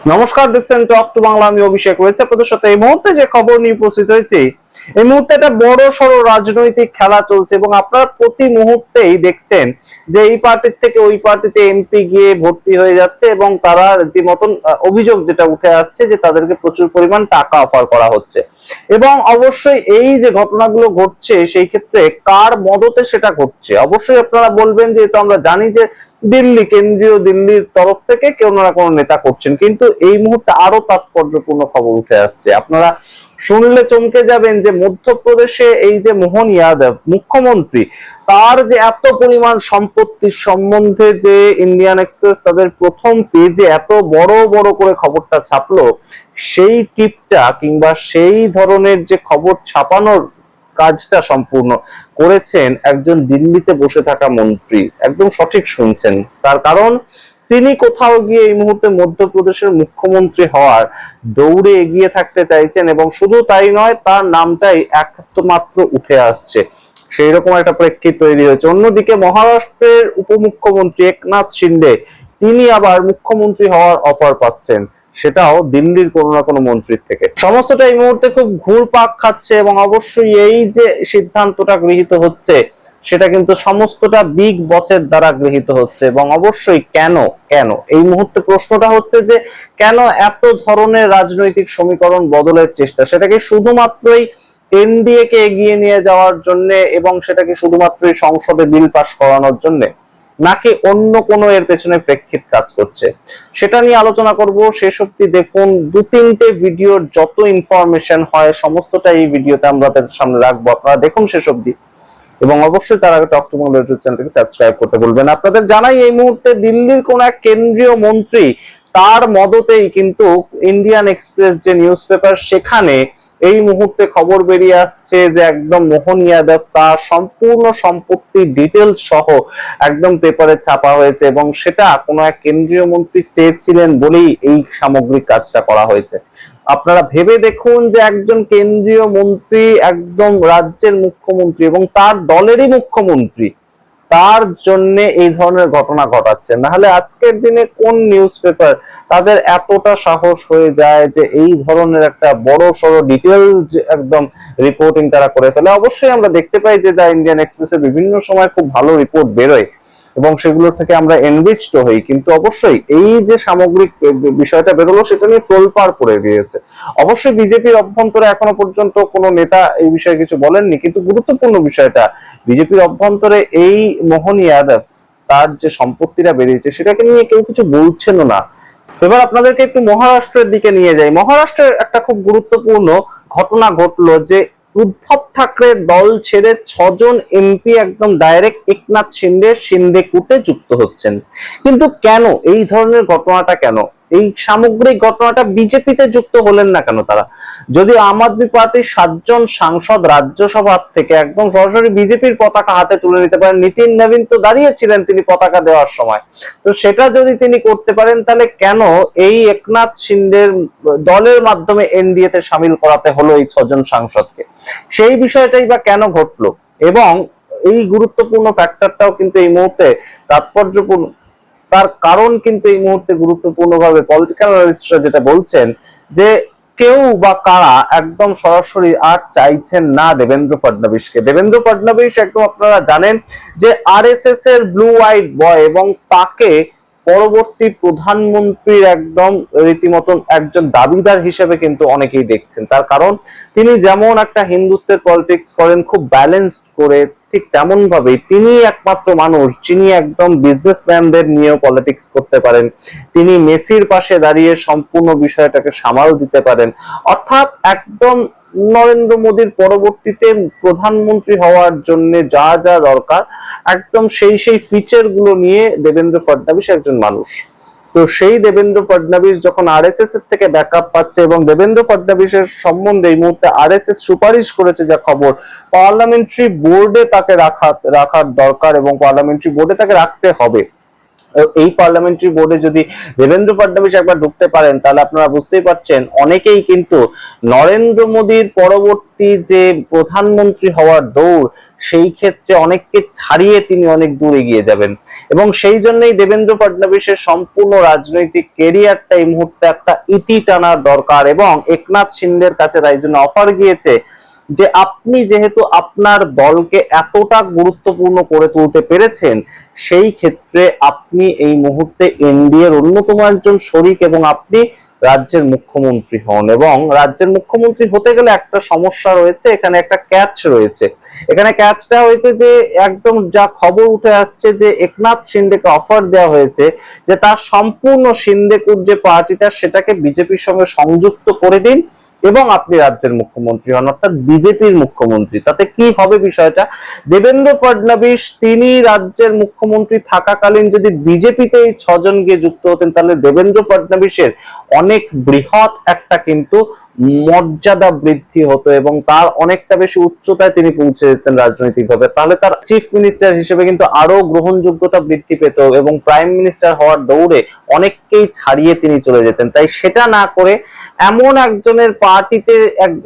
নমস্কার, দেখছেন talk to Bangla. আমি অভিষেক রয়েছে আপনাদের সাথে। এই মুহূর্তে যে খবর নিয়ে উপস্থিত হয়েছে, এই মুহূর্তে একটা বড় সড়ো রাজনৈতিক খেলা চলছে এবং আপনারা প্রতি মুহূর্তেই দেখছেন যে এই পার্টির থেকে ওই পার্টিতে এমপি গিয়ে ভর্তি হয়ে যাচ্ছে এবং তারা রীতিমতন অভিযোগ যেটা উঠে আসছে যে তাদেরকে প্রচুর পরিমাণ টাকা অফার করা হচ্ছে। এবং অবশ্যই এই যে ঘটনাগুলো ঘটছে সেই ক্ষেত্রে কার মদতে সেটা ঘটছে, অবশ্যই আপনারা বলবেন যে তো আমরা জানি যে দিল্লি, কেন্দ্রীয় দিল্লির তরফ থেকে কেউ না কোনো নেতা করছেন, কিন্তু এই মুহূর্তে আরো তাৎপর্যপূর্ণ খবর উঠে আসছে। আপনারা শুনলে চমকে যাবেন যে মধ্যপ্রদেশে এই যে মোহন যাদব মুখ্যমন্ত্রী, তার যে এত পরিমাণ সম্পত্তির সম্বন্ধে যে ইন্ডিয়ান এক্সপ্রেস তাদের প্রথম পেজে এত বড় বড় করে খবরটা ছাপলো, সেই টিপটা কিংবা সেই ধরনের যে খবর ছাপানোর কাজটা সম্পূর্ণ করেছেন একজন দিল্লিতে বসে থাকা মন্ত্রী। একদম সঠিক শুনছেন। তার কারণ তিনি কোথাও গিয়ে এই মুহূর্তে মধ্যপ্রদেশের মুখ্যমন্ত্রী হওয়ার দৌড়ে এগিয়ে থাকতে চাইছেন এবং শুধু তাই নয়, তার নামটাই একমাত্র উঠে আসছে। সেই রকম একটা প্রেক্ষিত তৈরি হয়েছে। অন্যদিকে মহারাষ্ট্রের উপমুখ্যমন্ত্রী একনাথ শিন্ডে, তিনি আবার মুখ্যমন্ত্রী হওয়ার অফার পাচ্ছেন, সেটাও দিল্লির কোনো না কোনো মন্ত্রীর থেকে। সমস্তটা এই মুহূর্তে খুব ঘুরপাক খাচ্ছে এবং অবশ্যই এই যে সিদ্ধান্তটা গৃহীত হচ্ছে সেটা কিন্তু সমস্তটা বিগ বসের দ্বারা গৃহীত হচ্ছে। এবং অবশ্যই কেন কেন এই মুহূর্তে প্রশ্নটা হচ্ছে যে কেন এত ধরনের রাজনৈতিক সমীকরণ বদলের চেষ্টা? সেটাকে শুধুমাত্রই এনডিএ কে এগিয়ে নিয়ে যাওয়ার জন্য এবং সেটাকে শুধুমাত্রই সংসদে বিল পাস করানোর জন্য, নাকি অন্য কোনো এর পেছনে প্রেক্ষিত কাজ করছে, সেটা নিয়ে আলোচনা করব। শেষ অব্দি দেখুন। দু তিনটে ভিডিওর যত ইনফরমেশন হয় সমস্তটা এই ভিডিওতে আমাদের সামনে রাখবো, আপনারা দেখুন শেষ অব্দি। এবং অবশ্যই তার আগে টক টু বাংলা ইউটিউব চ্যানেলটাকে সাবস্ক্রাইব করতে বলবেন। আপনাদের জানাই এই মুহূর্তে দিল্লির কোন এক কেন্দ্রীয় মন্ত্রী, তার মদতেই কিন্তু ইন্ডিয়ান এক্সপ্রেস যে নিউজ পেপার, সেখানে এই মুহূর্তে খবর বেরিয়ে আসছে যে একদম মোহন যাদব তার সম্পূর্ণ সম্পত্তির ডিটেলস সহ একদম পেপারে ছাপা হয়েছে এবং সেটা কোনো এক কেন্দ্রীয় মন্ত্রী চেয়েছিলেন বলেই এই সামগ্রিক কাজটা করা হয়েছে। আপনারা ভেবে দেখুন যে একজন কেন্দ্রীয় মন্ত্রী, একদম রাজ্যের মুখ্যমন্ত্রী এবং তার দলেরই মুখ্যমন্ত্রী, তার জন্য এই ধরনের ঘটনা ঘটাচ্ছে। না হলে আজকের দিনে কোন নিউজ পেপার তাদের এতটা সাহস হয়ে যায় যে এই ধরনের একটা বড় সড়ো ডিটেল একদম রিপোর্টিং তারা করে ফেলে? অবশ্যই আমরা দেখতে পাই যে দা ইন্ডিয়ান এক্সপ্রেসে বিভিন্ন সময় খুব ভালো রিপোর্ট বেরোয় এবং সেগুলোর থেকে আমরা এনরিচড হই, কিন্তু অবশ্যই এই যে সামগ্রিক বিষয়টা বেরোলো সেটা নিয়ে তোলপাড় পড়ে গিয়েছে। অবশ্যই বিজেপির অভ্যন্তরে এখনো পর্যন্ত কোনো নেতা এই বিষয়ে কিছু বলেননি, কিন্তু গুরুত্বপূর্ণ বিষয়টা বিজেপির অভ্যন্তরে এই মোহন যাদব তার যে সম্পত্তিটা বেরিয়েছে সেটাকে নিয়ে কেউ কিছু বলছেন না। এবার আপনাদেরকে একটু মহারাষ্ট্রের দিকে নিয়ে যাই। মহারাষ্ট্রের একটা খুব গুরুত্বপূর্ণ ঘটনা ঘটলো যে উদ্ধব ঠাকরের দল ছেড়ে 6জন এমপি একদম ডাইরেক্ট একনাথ শিন্ডে শিন্দেকুটে যুক্ত হচ্ছেন। কিন্তু কেন এই ধরনের ঘটনাটা? কেন এই সামগ্রিক ঘটনাটা বিজেপিতে যুক্ত হলেন না কেন তারা? যদি আম আদমি পার্টির 7জন সাংসদ রাজ্যসভা থেকে একদম সরাসরি বিজেপির পতাকা হাতে তুলে নিতে পারেন, নীতিন নবীন তো দাঁড়িয়েছিলেন তিনি পতাকা দেওয়ার সময়, তো সেটা যদি তিনি করতে পারেন তাহলে কেন এই একনাথ শিন্ডের দলের মাধ্যমে এনডিএ তে সামিল করাতে হলো এই 6জন সাংসদকে? সেই বিষয়টাই বা কেন ঘটলো? এবং এই গুরুত্বপূর্ণ ফ্যাক্টরটাও কিন্তু এই মুহূর্তে তাৎপর্যপূর্ণ। তার কারণ কিন্তু এই মুহূর্তে গুরুত্বপূর্ণভাবে পলিটিক্যাল অ্যানালিস্টরা যেটা বলছেন যে কেউ বা কারা একদম সরাসরি আর চাইছেন না দেবেন্দ্র ফডনবিসকে। দেবেন্দ্র ফডনবিস একদম আপনারা জানেন যে আরএসএস এর ব্লু হোয়াইট বয় এবং তাকে পরবর্তী প্রধানমন্ত্রীর একদম রীতিমতন একজন দাবিদার হিসেবে কিন্তু অনেকেই দেখছেন। তার কারণ তিনি যেমন একটা হিন্দুত্বের পলিটিক্স করেন খুব ব্যালেন্সড করে, ঠিক তেমন ভাবে তিনি একমাত্র মানুষ যিনি একদম বিজনেসম্যানদের নিয়েও পলিটিক্স করতে পারেন। তিনি মেসির পাশে দাঁড়িয়ে সম্পূর্ণ বিষয়টাকে সামাল দিতে পারেন। অর্থাৎ একদম নরেন্দ্র মোদীর পরবর্তীতে প্রধানমন্ত্রী হওয়ার জন্য যা যা দরকার একদম সেই ফিচার গুলো নিয়ে দেবেন্দ্র ফডনবিস একজন মানুষ। তো সেই দেবেন্দ্র ফডনবিস যখন আরএসএস এর থেকে ব্যাকআপ পাচ্ছে এবং দেবেন্দ্র ফডনবিসের সম্বন্ধে এই মুহূর্তে আরএসএস সুপারিশ করেছে যা খবর, পার্লামেন্টারি বোর্ডে তাকে রাখার দরকার এবং পার্লামেন্টারি বোর্ডে তাকে রাখতে হবে। এই পার্লামেন্টারি বোর্ডে যদি দেবেন্দ্র ফডনবিস একবার ঢুকতে পারেন তাহলে আপনারা বুঝতেই পারছেন অনেকেই কিন্তু নরেন্দ্র মোদীর পরবর্তী যে প্রধানমন্ত্রী হওয়ার দৌড় সেই ক্ষেত্রে অনেককে ছাড়িয়ে তিনি অনেক দূর এগিয়ে যাবেন। এবং সেই জন্যই দেবেন্দ্র ফডনবিসের সম্পূর্ণ রাজনৈতিক কেরিয়ারটা এই মুহূর্তে একটা ইতি টানার দরকার। এবং একনাথ শিন্ডের কাছে তাই জন্য অফার গিয়েছে যে আপনি যেহেতু আপনার দলকে এতটা গুরুত্বপূর্ণ করে তুলতে পেরেছেন, সেই ক্ষেত্রে আপনি এই মুহূর্তে এনডিএর অন্যতম একজন শরিক এবং আপনি রাজ্যের মুখ্যমন্ত্রী হন। এবং রাজ্যের মুখ্যমন্ত্রী হতে গেলে একটা সমস্যা রয়েছে, এখানে একটা ক্যাচ রয়েছে। এখানে ক্যাচটা হয়েছে যে একদম যা খবর উঠে আসছে যে একনাথ শিন্ডেকে অফার দেওয়া হয়েছে যে তার সম্পূর্ণ সিন্দেকুর যে পার্টিটা সেটাকে বিজেপির সঙ্গে সংযুক্ত করে দিন এবং আপনি রাজ্যের মুখ্যমন্ত্রী হন, অর্থাৎ বিজেপির মুখ্যমন্ত্রী। তাতে কি হবে বিষয়টা, দেবেন্দ্র ফডনবিস তিনি রাজ্যের মুখ্যমন্ত্রী থাকাকালীন যদি বিজেপিতে এই 6 জন গিয়ে যুক্ত হতেন, তাহলে দেবেন্দ্র ফডনবিসের অনেক বৃহৎ একটা কিন্তু মর্যাদা বৃদ্ধি হতো এবং তার অনেকটা বেশি উচ্চতায় তিনি পৌঁছে যেতেন রাজনৈতিকভাবে। তাহলে তার চিফ মিনিস্টার হিসেবে কিন্তু আরো গ্রহণযোগ্যতা বৃদ্ধি পেত এবং প্রাইম মিনিস্টার হওয়ার দৌড়ে অনেককেই ছাড়িয়ে তিনি চলে যেতেন। তাই সেটা না করে এমন একজনের পার্টিতে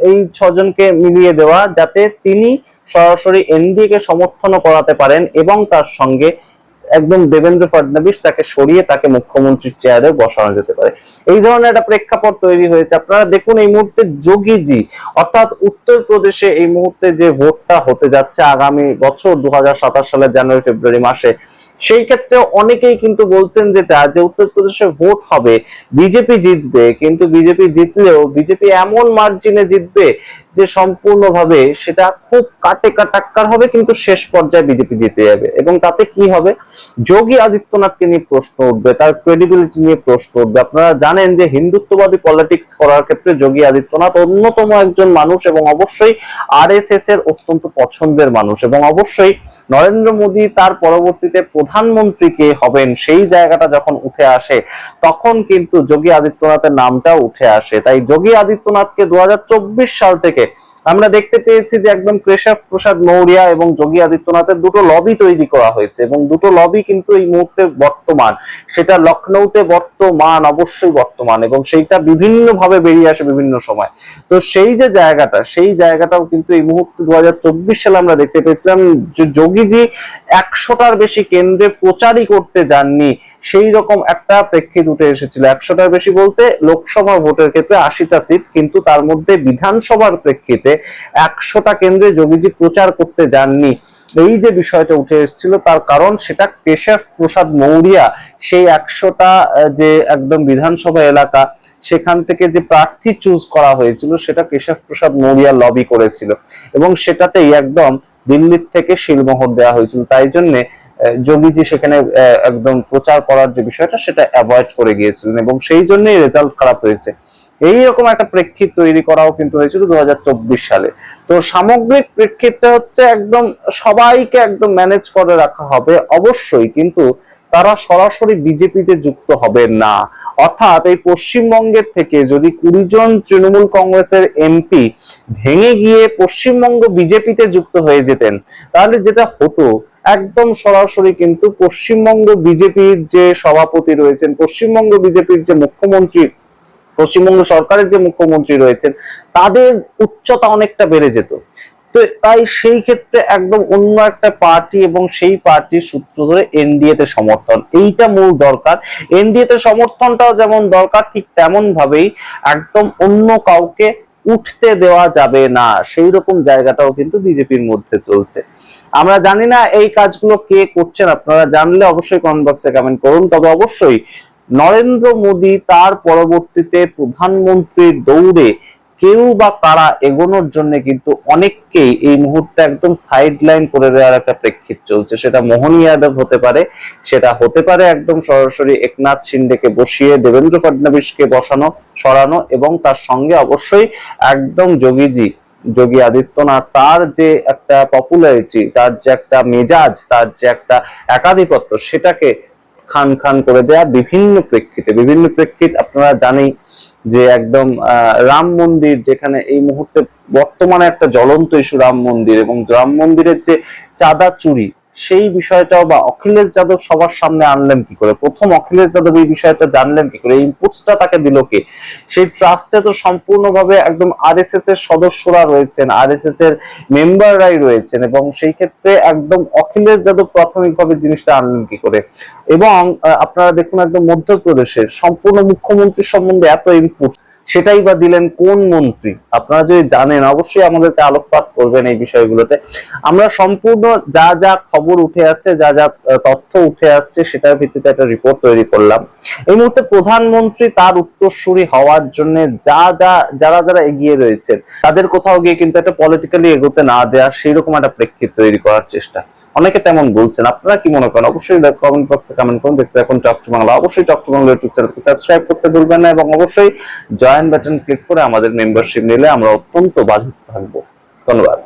এই 6 জনকে মিলিয়ে দেওয়া যাতে তিনি সরাসরি এনডিএ কে সমর্থন করাতে পারেন এবং তার সঙ্গে একদম দেবেন্দ্র ফডনবিস তাকে সরিয়ে তাকে মুখ্যমন্ত্রীর চেয়ারে বসানো যেতে পারে, এই ধরনের একটা প্রেক্ষাপট তৈরি হয়েছে। আপনারা দেখুন এই মুহূর্তে যোগীজি অর্থাৎ উত্তরপ্রদেশে এই মুহূর্তে যে ভোটটা হতে যাচ্ছে আগামী বছর 2027 সালের জানুয়ারি ফেব্রুয়ারি মাসে, সেই ক্ষেত্রে অনেকেই কিন্তু বলছেন যেটা যে উত্তরপ্রদেশে ভোট হবে বিজেপি জিতবে, কিন্তু বিজেপি জিতলেও বিজেপি এমন মার্জিনে জিতবে যে সম্পূর্ণভাবে সেটা খুব কাটে কাটাক্কার হবে, কিন্তু শেষ পর্যায়ে বিজেপি জিতে যাবে। এবং তাতে কি হবে, যোগী আদিত্যনাথকে নিয়ে প্রশ্ন উঠবে, তার ক্রেডিবিলিটি নিয়ে প্রশ্ন উঠবে। আপনারা জানেন যে হিন্দুত্ববাদী পলিটিক্স করার ক্ষেত্রে যোগী আদিত্যনাথ অন্যতম একজন মানুষ এবং অবশ্যই আরএসএস এর অত্যন্ত পছন্দের মানুষ এবং অবশ্যই নরেন্দ্র মোদী তার পরবর্তীতে প্রধানমন্ত্রী কে হবেন সেই জায়গাটা যখন উঠে আসে তখন কিন্তু যোগী আদিত্যনাথের নামটাও উঠে আসে। তাই যোগী আদিত্যনাথকে 2024 সাল থেকে আমরা দেখতে পেয়েছি যে একদম কেশব প্রসাদ মৌর্য এবং যোগী আদিত্যনাথের দুটো লবি তৈরি করা হয়েছে এবং দুটো লবি কিন্তু এই মুহূর্তে বর্তমান, সেটা লখনৌতে বর্তমান, অবশ্যই বর্তমান, এবং সেইটা বিভিন্ন ভাবে বেরিয়ে আসে বিভিন্ন সময়। তো সেই যে জায়গাটা, সেই জায়গাটাও কিন্তু এই মুহূর্তে 2024 সালে আমরা দেখতে পেয়েছিলাম যে যোগীজি 100টার বেশি কেন্দ্রে প্রচারই করতে যাননি, সেই রকম একটা প্রেক্ষিত উঠে এসেছিল। 100টার বেশি বলতে লোকসভা ভোটের ক্ষেত্রে 80টা সিট, কিন্তু তার মধ্যে বিধানসভার প্রেক্ষিতে 100টা কেন্দ্রে যোগীজি প্রচার করতে যাননি। এই যে বিষয়টা উঠে এসেছিল তার কারণ সেটা কেশব প্রসাদ মৌর্য সেই 100টা যে একদম বিধানসভা এলাকা সেখান থেকে যে প্রার্থী চুজ করা হয়েছিল সেটা কেশব প্রসাদ মৌর্য লবি করেছিল এবং সেটাতেই একদম দিল্লির থেকে শিলমোহর দেওয়া হয়েছিল। তাই জন্য যোগীজি সেখানে একদম প্রচার করার যে বিষয়টা সেটা অ্যাভয়েড করে গিয়েছিলেন এবং সেই জন্যই রেজাল্ট খারাপ হয়েছে। এইরকম একটা প্রেক্ষিত তৈরি করাও কিন্তু হয়েছিল 2024 সালে। তো সামগ্রিক প্রেক্ষিতটা হচ্ছে একদম সবাইকে একদম ম্যানেজ করে রাখা হবে অবশ্যই, কিন্তু তারা সরাসরি বিজেপিতে যুক্ত হবে না। অর্থাৎ এই পশ্চিমবঙ্গের থেকে যদি 20 জন তৃণমূল কংগ্রেসের এমপি ভেঙে গিয়ে পশ্চিমবঙ্গ বিজেপিতে যুক্ত হয়ে যেতেন, তাহলে যেটা হতো একদম সরাসরি কিন্তু পশ্চিমবঙ্গ বিজেপির যে সভাপতি রয়েছেন, পশ্চিমবঙ্গ বিজেপির যে মুখ্যমন্ত্রী, পশ্চিমবঙ্গ সরকারের যে মুখ্যমন্ত্রী রয়েছেন, তাদের উচ্চতা অনেকটা বেড়ে যেত। তো তাই সেই ক্ষেত্রে একদম অন্য একটা পার্টি এবং সেই পার্টির সূত্র ধরে এনডিএ তে সমর্থন, এইটা মূল দরকার। এনডিএ তে সমর্থনটাও যেমন দরকার ঠিক তেমন ভাবেই একদম অন্য কাউকে উঠতে দেওয়া যাবে না, সেই রকম জায়গাটাও কিন্তু বিজেপির মধ্যে চলছে। আমরা জানি না এই কাজগুলো কে করছেন, আপনারা জানলে অবশ্যই কমেন্ট বক্সে কমেন্ট করুন। তবে অবশ্যই নরেন্দ্র মোদী তার পরবর্তীতে প্রধানমন্ত্রীর দৌড়ে কেউ বা কারা এগোনোর জন্য কিন্তু অনেককেই এই মুহূর্তে একদম সাইড লাইন করে দেওয়ার একটা প্রেক্ষিত চলছে। সেটা মোহন যাদব হতে পারে, সেটা হতে পারে একদম সরাসরি একনাথ শিন্ডেকে বসিয়ে দেবেন্দ্র ফডনবিসকে বসানো সরানো, এবং তার সঙ্গে অবশ্যই একদম যোগী আদিত্যনাথ তার যে একটা পপুলারিটি, তার যে একটা মেজাজ, তার যে একটা একাধিপত্য সেটাকে খান খান করে দেয়া বিভিন্ন প্রেক্ষিত। আপনারা জানেন যে একদম রাম মন্দির, যেখানে এই মুহূর্তে বর্তমানে একটা জ্বলন্ত ইস্যু রাম মন্দির, এবং রাম মন্দিরের যে চাঁদা চুরি সেই বিষয়টাও বা অখিলেশ যাদব সবার সামনে আনলেন কি করে, প্রথম অখিলেশ যাদব এই বিষয়টা জানলেন কি করে, এই ইনপুটসটা তাকে দিল কে? সেই ট্রাস্টে তো সম্পূর্ণভাবে একদম আরএসএস এর সদস্যরা রয়েছেন, আরএসএস এর মেম্বাররাই রয়েছেন, এবং সেই ক্ষেত্রে একদম অখিলেশ যাদব প্রাথমিকভাবে জিনিসটা আনলেন কি করে? এবং আপনারা দেখুন একদম মধ্যপ্রদেশের সম্পূর্ণ মুখ্যমন্ত্রীর সম্বন্ধে এত ইনপুট, সেটাই বা দিলেন কোন মন্ত্রী? আপনারা যদি জানেন অবশ্যই আমাদেরকে আলোকপাত করবেন এই বিষয়গুলোতে। আমরা সম্পূর্ণ যা যা খবর উঠে আসছে, যা যা তথ্য উঠে আসছে, সেটার ভিত্তিতে একটা রিপোর্ট তৈরি করলাম। এই মুহূর্তে প্রধানমন্ত্রী তার উত্তরসূরি হওয়ার জন্য যারা যারা এগিয়ে রয়েছেন, তাদের কোথাও গিয়ে কিন্তু একটা পলিটিক্যালি এগোতে না দেওয়ার সেইরকম একটা প্রেক্ষিত তৈরি করার চেষ্টা, অনেকে তেমন বলছেন। আপনারা কি মনে করেন? অবশ্যই কমেন্ট বক্সে কমেন্ট করুন। দেখতে এখন টক টু বাংলা, অবশ্যই টক টু বাংলা ইউটিউব চ্যানেলকে সাবস্ক্রাইব করতে ভুলবেন না, এবং অবশ্যই জয়েন বাটন ক্লিক করে আমাদের মেম্বারশিপ নিলে আমরা অত্যন্ত বাধিত থাকবো। ধন্যবাদ।